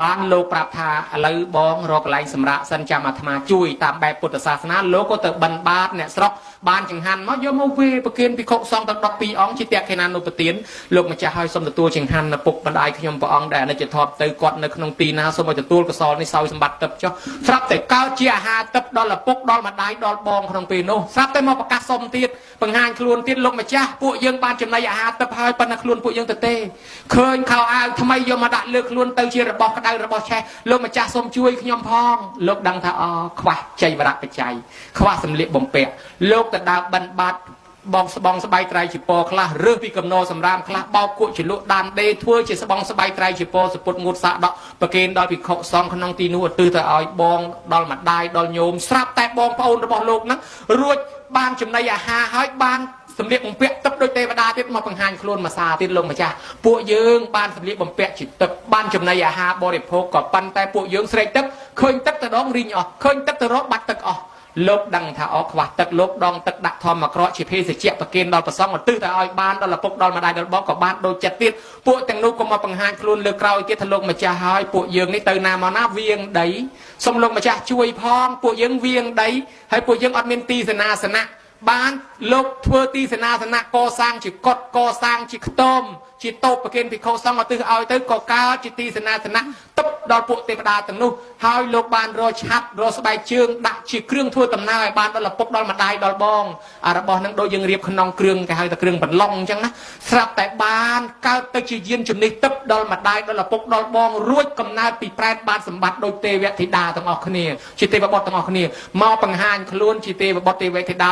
បានលោកប្រាប់ថាឥឡូវបងរកកន្លែងសម្រាប់សិនចាំអាត្មាជួយតាមបែបពុទ្ធសាសនាលោកក៏ទៅបិណ្ឌបាតអ្នកស្រុកបានចង្ហាន់មកយកមកវេប្រគិនភិក្ខុសង្ឃទាំង12អង្គជាតេខេណានុបទានលោកម្ចាស់ឲ្យសូមទទួលចង្ហាន់នៅពុកបណ្ដាយខ្ញុំព្រះអង្គដែលអនិច្ចធម៌ទៅគាត់នៅក្នុងទីណាសូមឲ្យទទួលកុសលនេះសោយសម្បត្តិទឹកចុះស្រាប់តែកើតជាអាហារទឹកដល់ឪពុកដល់ម្ដាយដល់បងក្នុងពេលនោះស្រាប់តែមកប្រកាសសុំទៀតបង្ហាញខ្លួនទៀតលោកម្ចាស់ពួកយើងបានចំណីអាហារទឹកហើយប៉ុន្តែខ្លួនពួកយើងទៅទេឃើញខោអាវថ្មីយកមកដាក់លើខ្លួនទៅជារបស់ក្តៅរបស់ឆេះលោកម្ចាស់សូមជួយខ្ញុំផងលោកដឹងថាខ្វះចៃវរៈបច្ច័យខ្វះសម្លៀកបំពាក់លោកទៅដើរបិណ្ឌបាតបងស្បងស្បៃត្រៃជាពខ្លះរើសពីកំណោសម្រាមខ្លះបោកគក់ជាលក់ដានដេធ្វើជាស្បងស្បៃត្រៃជាពសពុតងូតសាដកប្រគេនដល់ភិក្ខុសង្ឃក្នុងទីនោះឧទ្ទិសទៅឲ្យបងដល់ម្ដាយដល់ញោមស្រាប់តែបងប្អូនរបស់លោកហ្នឹងរួចបានចំណីអាហារហើយបានសម្លៀកបំពាក់ទឹកដូចទេវតាទៀតមកបង្ហាញខ្លួនមួយសារទៀតលោកម្ចាស់ពួកយើងបានសម្លៀកបំពាក់ជាទឹកបានចំណីអាហារបរិភោគក៏ប៉ុន្តែពួកយើងស្រេកទឹកឃើញទឹកទៅដងរីងអស់ឃើញទឹកទៅរកបាត់ទឹកអស់លោកដឹងថាខ្វះទឹកលោកដងទឹកដាក់ធម្មក្រក់ជាភេសជ្ជៈប្រគេនដល់ព្រះសង្ឃឧទ្ទិសទៅឲ្យបានដល់ឪពុកដល់ម្ដាយដល់បងក៏បានដូចចិត្តទៀតពួកទាំងនោះក៏មកបង្ហាញខ្លួនលើក្រោយទៀតថាលោកម្ចាស់ហើយពួកយើងនេះទៅណាមកណាវៀងដីសូមលោកម្ចាស់ជួយផងពួកយើងវៀងដីហើយពួកយើងអត់មានទីសេនាសនៈបានលោកធ្វើទីសេនាសនៈកសាងជាកុដិកសាងជាខ្ទមជាតូបប្រគេនភិក្ខុសង្ឃឧទ្ទិសឲ្យទៅក៏កើតជាទីសេនាសនៈទឹកដល់ពួកទេវតាទាំងនោះហើយលោកបានរកឆាត់រកស្បែកជើងដាក់ជាគ្រឿងធ្វើដំណើរឲ្យបានដល់ឪពុកដល់ម្ដាយដល់បងរបស់នឹងដូចយើងរៀបក្នុងគ្រឿងគេហៅថាគ្រឿងបន្លុងអញ្ចឹងណាស្រាប់តែបានកើតទៅជាយានជំនិះទឹកដល់ម្ដាយដល់ឪពុកដល់បងរួចកំណើតពីប្រែតបានសម្បត្តិដោយទេវធីតាទាំងអស់គ្នាជាទេវបុត្រទាំងអស់គ្នាមកបង្ហាញខ្លួនជាទេវបុត្រទេវធីតា